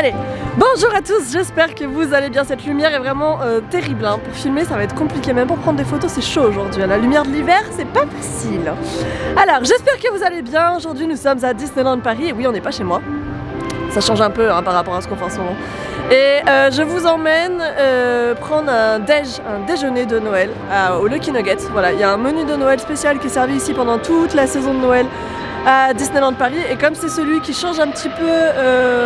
Allez, bonjour à tous, j'espère que vous allez bien. Cette lumière est vraiment terrible, hein. Pour filmer ça va être compliqué, même pour prendre des photos c'est chaud aujourd'hui. La lumière de l'hiver c'est pas facile. Alors j'espère que vous allez bien. Aujourd'hui nous sommes à Disneyland Paris et oui, on n'est pas chez moi. Ça change un peu hein, par rapport à ce qu'on fait en ce moment. Et je vous emmène prendre un déjeuner de Noël au Lucky Nuggets. Voilà, il y a un menu de Noël spécial qui est servi ici pendant toute la saison de Noël à Disneyland Paris, et comme c'est celui qui change un petit peu,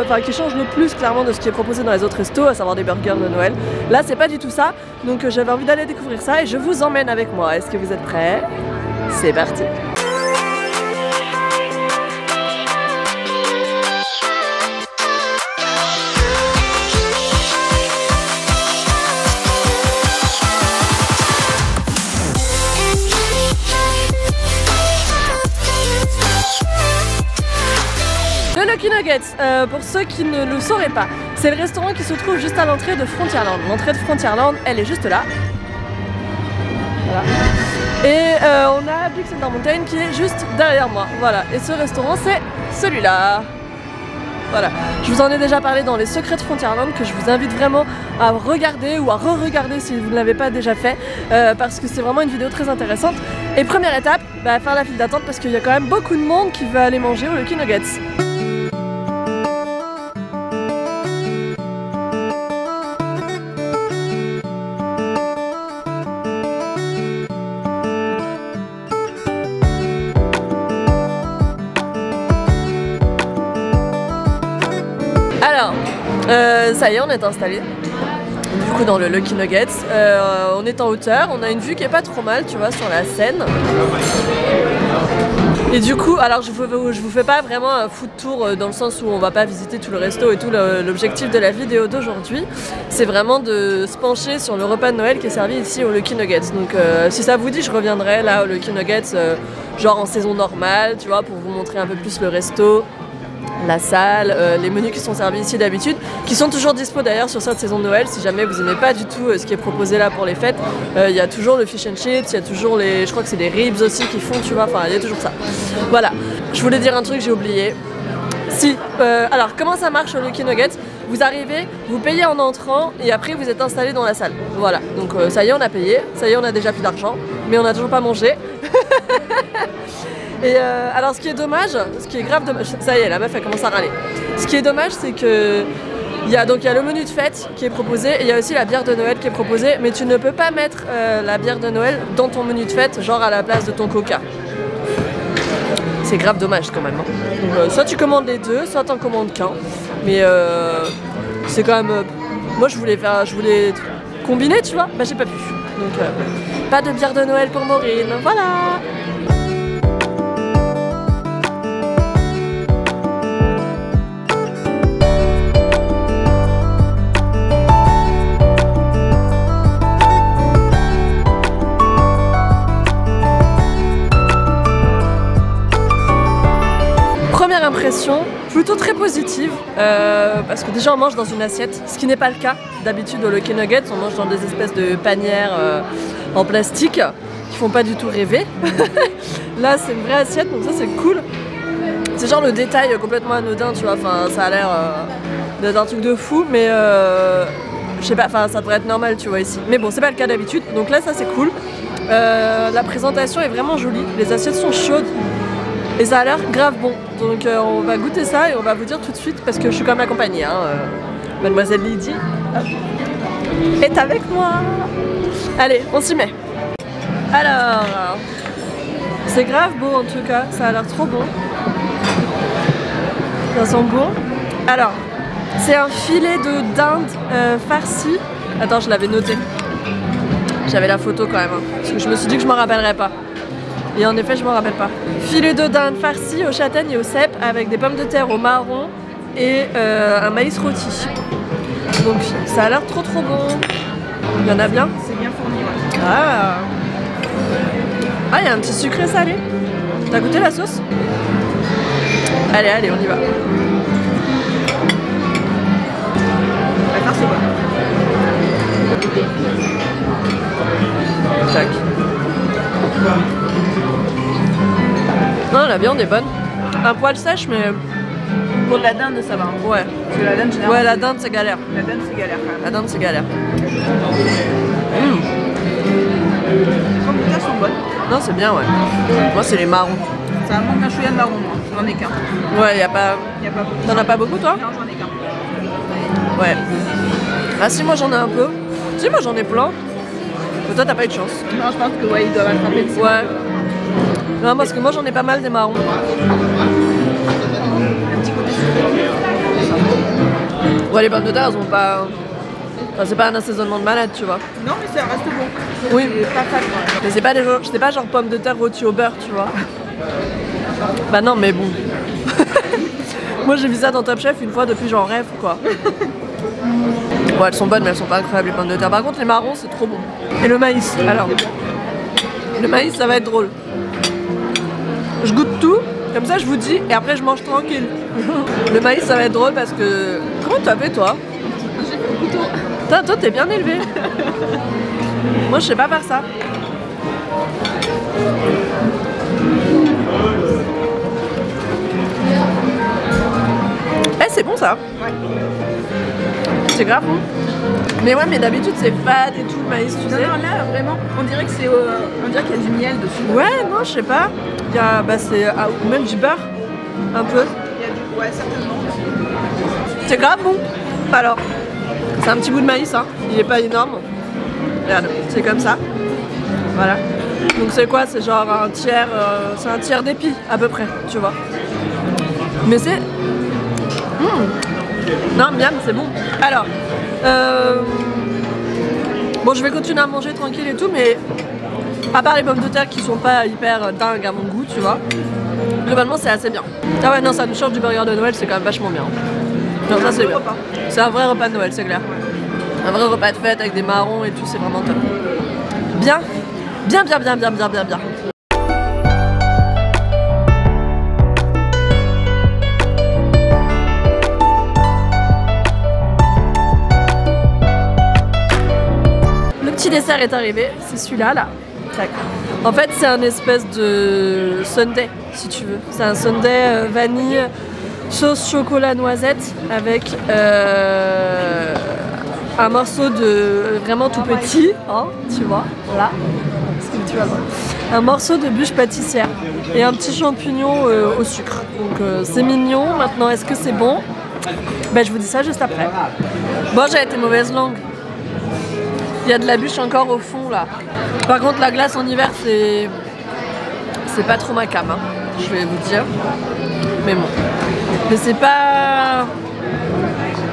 enfin qui change le plus clairement de ce qui est proposé dans les autres restos, à savoir des burgers de Noël, là c'est pas du tout ça, donc j'avais envie d'aller découvrir ça et je vous emmène avec moi. Est-ce que vous êtes prêts? C'est parti! Le Lucky Nuggets, pour ceux qui ne le sauraient pas, c'est le restaurant qui se trouve juste à l'entrée de Frontierland. L'entrée de Frontierland, elle est juste là. Voilà. Et on a Big Thunder Mountain qui est juste derrière moi. Voilà. Et ce restaurant, c'est celui-là. Voilà. Je vous en ai déjà parlé dans les secrets de Frontierland, que je vous invite vraiment à regarder ou à re-regarder si vous ne l'avez pas déjà fait, parce que c'est vraiment une vidéo très intéressante. Et première étape, bah, faire la file d'attente parce qu'il y a quand même beaucoup de monde qui veut aller manger au Lucky Nuggets. Alors, ça y est, on est installé. Du coup, dans le Lucky Nuggets, on est en hauteur, on a une vue qui est pas trop mal, tu vois, sur la Seine. Et du coup, alors je vous fais pas vraiment un food tour dans le sens où on va pas visiter tout le resto et tout. L'objectif de la vidéo d'aujourd'hui, c'est vraiment de se pencher sur le repas de Noël qui est servi ici au Lucky Nuggets. Donc si ça vous dit, je reviendrai là au Lucky Nuggets, genre en saison normale, tu vois, pour vous montrer un peu plus le resto, la salle, les menus qui sont servis ici d'habitude, qui sont toujours dispo d'ailleurs sur cette saison de Noël. Si jamais vous aimez pas du tout ce qui est proposé là pour les fêtes, il y a toujours le fish and chips, il y a toujours je crois que c'est des ribs aussi qui font, tu vois, enfin il y a toujours ça. Voilà, je voulais dire un truc, j'ai oublié. Si, alors comment ça marche au Lucky Nuggets? Vous arrivez, vous payez en entrant et après vous êtes installé dans la salle. Voilà, donc ça y est, on a payé, ça y est, on a déjà plus d'argent, mais on n'a toujours pas mangé. Et alors ce qui est dommage, ce qui est grave dommage, ça y est, la meuf elle commence à râler. Ce qui est dommage, c'est que il y a le menu de fête qui est proposé et il y a aussi la bière de Noël qui est proposée, mais tu ne peux pas mettre la bière de Noël dans ton menu de fête, genre à la place de ton coca. C'est grave dommage quand même. Hein. Donc, soit tu commandes les deux, soit t'en commandes qu'un. Mais c'est quand même. Moi je voulais combiner, tu vois, bah j'ai pas pu. Donc pas de bière de Noël pour Maureen, voilà. Première impression, plutôt très positive, parce que déjà on mange dans une assiette, ce qui n'est pas le cas d'habitude au Lucky Nuggets. On mange dans des espèces de panières en plastique qui font pas du tout rêver. Là c'est une vraie assiette, donc ça c'est cool. C'est genre le détail complètement anodin, tu vois, enfin ça a l'air d'être un truc de fou, mais je sais pas, enfin ça devrait être normal, tu vois, ici. Mais bon, c'est pas le cas d'habitude, donc là ça c'est cool. La présentation est vraiment jolie, les assiettes sont chaudes. Et ça a l'air grave bon, donc on va goûter ça et on va vous dire tout de suite, parce que je suis quand même accompagnée, hein, Mademoiselle Lydie est avec moi. Allez, on s'y met. Alors, c'est grave beau en tout cas, ça a l'air trop bon. Ça sent bon. Alors, c'est un filet de dinde farci. Attends, je l'avais noté. J'avais la photo quand même, hein, parce que je me suis dit que je m'en rappellerais pas. Et en effet, je m'en rappelle pas. Filet de dinde farci aux châtaignes et aux cèpes avec des pommes de terre au marron et un maïs rôti. Donc ça a l'air trop bon. Il y en a bien? C'est bien fourni, ouais. Ah, il y a un petit sucré salé. T'as goûté la sauce? Allez, allez, on y va. La farce est bonne. Tac. Non, la viande est bonne. Un poil sèche, mais Pour de la dinde, ça va. Ouais. Parce que la dinde, généralement. Ouais, la dinde, c'est galère. La dinde, c'est galère quand même. La dinde, c'est galère. Les pommes de terre sont bonnes. Non, c'est bien, ouais. Moi, c'est les marrons. Ça manque un chouïa de marron, moi. J'en ai qu'un. Ouais, y a pas. Y a pas beaucoup. T'en as pas beaucoup, toi? Non, j'en ai qu'un. Ouais. Ah, si, moi, j'en ai un peu. Si, moi, j'en ai plein. Mais toi, t'as pas eu de chance. Non, je pense que ouais, ils doivent attraper de ça. Ouais. Non, parce que moi, j'en ai pas mal des marrons. Un petit côté sucré. Ouais, les pommes de terre, elles ont pas. Enfin, c'est pas un assaisonnement de malade, tu vois. Non, mais ça reste bon. Oui. C'est pas fade, quoi. Mais c'est pas genre pommes de terre rôties au beurre, tu vois. Bah non, mais bon. Moi, j'ai vu ça dans Top Chef une fois depuis j'en rêve, quoi. Ouais, elles sont bonnes, mais elles sont pas incroyables, les pommes de terre. Par contre, les marrons, c'est trop bon. Et le maïs, alors. Le maïs, ça va être drôle. Je goûte tout, comme ça je vous dis, et après je mange tranquille. Le maïs, ça va être drôle parce que... Comment t'as fait, toi? J'ai fait le couteau. Toi, t'es bien élevé. Moi, je sais pas faire ça. Eh, c'est bon ça. Ouais. C'est grave bon. Mais ouais, mais d'habitude c'est fade et tout le maïs, tu sais. Non, là, vraiment, on dirait que c'est... on dirait qu'il y a du miel dessus. Ouais, non, je sais pas. Il y a, bah, c'est ou même du beurre, un peu. Il y a du... Ouais, certainement. C'est grave bon. Alors, c'est un petit bout de maïs, hein. Il est pas énorme. Regarde, c'est comme ça. Voilà. Donc c'est quoi? C'est genre un tiers, c'est un tiers d'épi à peu près, tu vois. Mais c'est... Non, miam, c'est bon. Alors, bon, je vais continuer à manger tranquille et tout, mais à part les pommes de terre qui sont pas hyper dingues à mon goût, tu vois, globalement c'est assez bien. Ah ouais, non, ça nous change du burger de Noël, c'est quand même vachement bien. Non, ça c'est bien. C'est un vrai repas de Noël, c'est clair. Un vrai repas de fête avec des marrons et tout, c'est vraiment top. Bien, bien, bien, bien, bien, bien, bien, bien. Le petit dessert est arrivé, c'est celui-là, là. Tac. En fait, c'est un espèce de sundae, si tu veux. C'est un sundae vanille, sauce chocolat noisette avec un morceau de vraiment tout petit, hein, tu vois, là. Tu vas voir. Un morceau de bûche pâtissière et un petit champignon au sucre. Donc c'est mignon. Maintenant, est-ce que c'est bon? Ben, je vous dis ça juste après. Bon, j'ai été mauvaise langue. Il y a de la bûche encore au fond là. Par contre, la glace en hiver, c'est pas trop ma cam, hein, je vais vous dire. Mais bon. Mais c'est pas...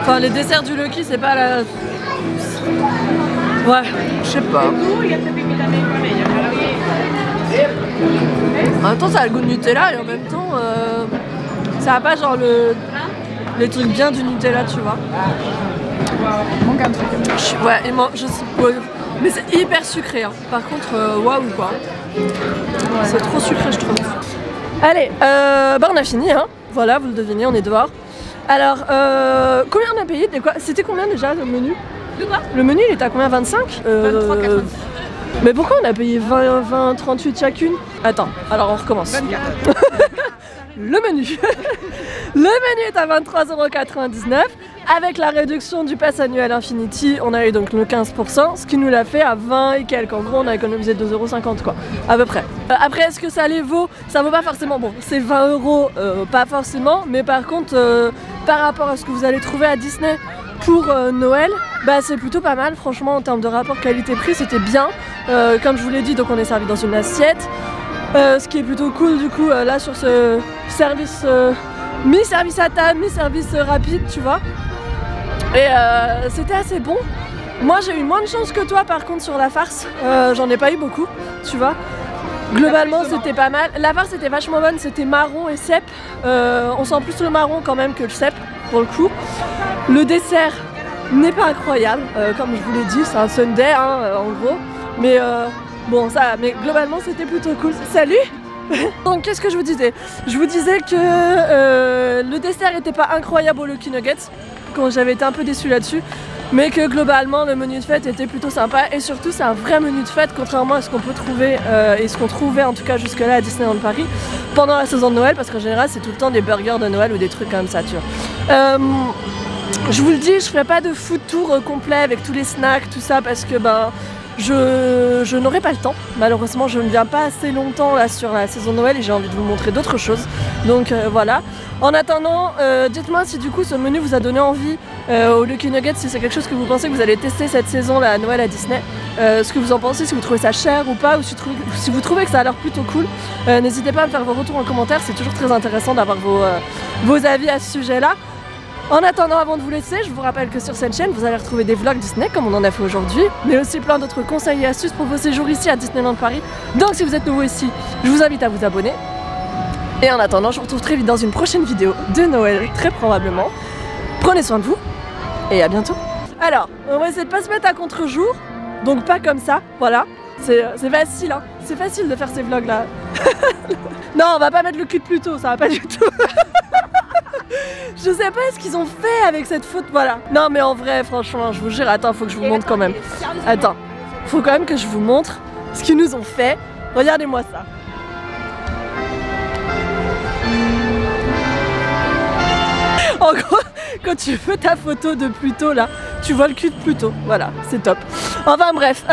Enfin, les desserts du Lucky, c'est pas la... Ouais, je sais pas. En même temps, ça a le goût de Nutella et en même temps, ça a pas genre les trucs bien du Nutella, tu vois. Il manque un truc. Ouais, je sais pas. Mais c'est hyper sucré, hein. Par contre, waouh quoi. C'est trop sucré, je trouve. Allez, bah on a fini, hein. Voilà, vous le devinez, on est dehors. Alors, combien on a payé? C'était combien déjà le menu? De quoi? Le menu, il était à combien? 25 23,90. Mais pourquoi on a payé 20, 38 chacune? Attends, alors on recommence. 24. Le menu. Le menu est à 23,99 €. Avec la réduction du pass annuel Infinity, on a eu donc le 15%, ce qui nous l'a fait à 20 et quelques. En gros, on a économisé 2,50 € quoi, à peu près. Après, est-ce que ça les vaut? Ça vaut pas forcément. Bon, c'est 20 €, pas forcément, mais par contre, par rapport à ce que vous allez trouver à Disney pour Noël, bah c'est plutôt pas mal. Franchement, en termes de rapport qualité-prix, c'était bien. Comme je vous l'ai dit, donc on est servi dans une assiette. Ce qui est plutôt cool du coup là sur ce service mi-service à table, mi-service rapide, tu vois. Et c'était assez bon. Moi j'ai eu moins de chance que toi par contre sur la farce, j'en ai pas eu beaucoup, tu vois. Globalement c'était pas mal. La farce était vachement bonne, c'était marron et cèpe. On sent plus le marron quand même que le cèpe pour le coup. Le dessert n'est pas incroyable, comme je vous l'ai dit, c'est un sundae hein, en gros. Mais bon ça, mais globalement c'était plutôt cool. Salut. Donc qu'est-ce que je vous disais? Je vous disais que le dessert était pas incroyable au Lucky Nuggets, quand j'avais été un peu déçue là-dessus. mais que globalement le menu de fête était plutôt sympa et surtout c'est un vrai menu de fête contrairement à ce qu'on peut trouver et ce qu'on trouvait en tout cas jusque là à Disneyland Paris pendant la saison de Noël, parce qu'en général c'est tout le temps des burgers de Noël ou des trucs comme ça, tu vois. Je vous le dis, je ferai pas de food tour complet avec tous les snacks, tout ça, parce que ben je n'aurai pas le temps. Malheureusement je ne viens pas assez longtemps là sur la saison de Noël et j'ai envie de vous montrer d'autres choses, donc voilà. En attendant, dites-moi si du coup ce menu vous a donné envie au Lucky Nugget, si c'est quelque chose que vous pensez que vous allez tester cette saison là à Noël à Disney, ce que vous en pensez, si vous trouvez ça cher ou pas, ou si vous trouvez que ça a l'air plutôt cool. N'hésitez pas à me faire vos retours en commentaire, c'est toujours très intéressant d'avoir vos avis à ce sujet là. En attendant, avant de vous laisser, je vous rappelle que sur cette chaîne, vous allez retrouver des vlogs Disney comme on en a fait aujourd'hui, mais aussi plein d'autres conseils et astuces pour vos séjours ici à Disneyland Paris. Donc si vous êtes nouveau ici, je vous invite à vous abonner. Et en attendant, je vous retrouve très vite dans une prochaine vidéo de Noël, très probablement. Prenez soin de vous, et à bientôt. Alors, on va essayer de pas se mettre à contre-jour, donc pas comme ça, voilà. C'est facile, hein. C'est facile de faire ces vlogs là. Non, on va pas mettre le cul de Pluto, ça va pas du tout. Je sais pas ce qu'ils ont fait avec cette faute, voilà. Non mais en vrai, franchement, je vous jure, attends, faut que je vous montre quand même. Attends, faut quand même que je vous montre ce qu'ils nous ont fait. Regardez-moi ça. En gros, quand tu fais ta photo de Pluto là, tu vois le cul de Pluto. Voilà, c'est top. Enfin bref.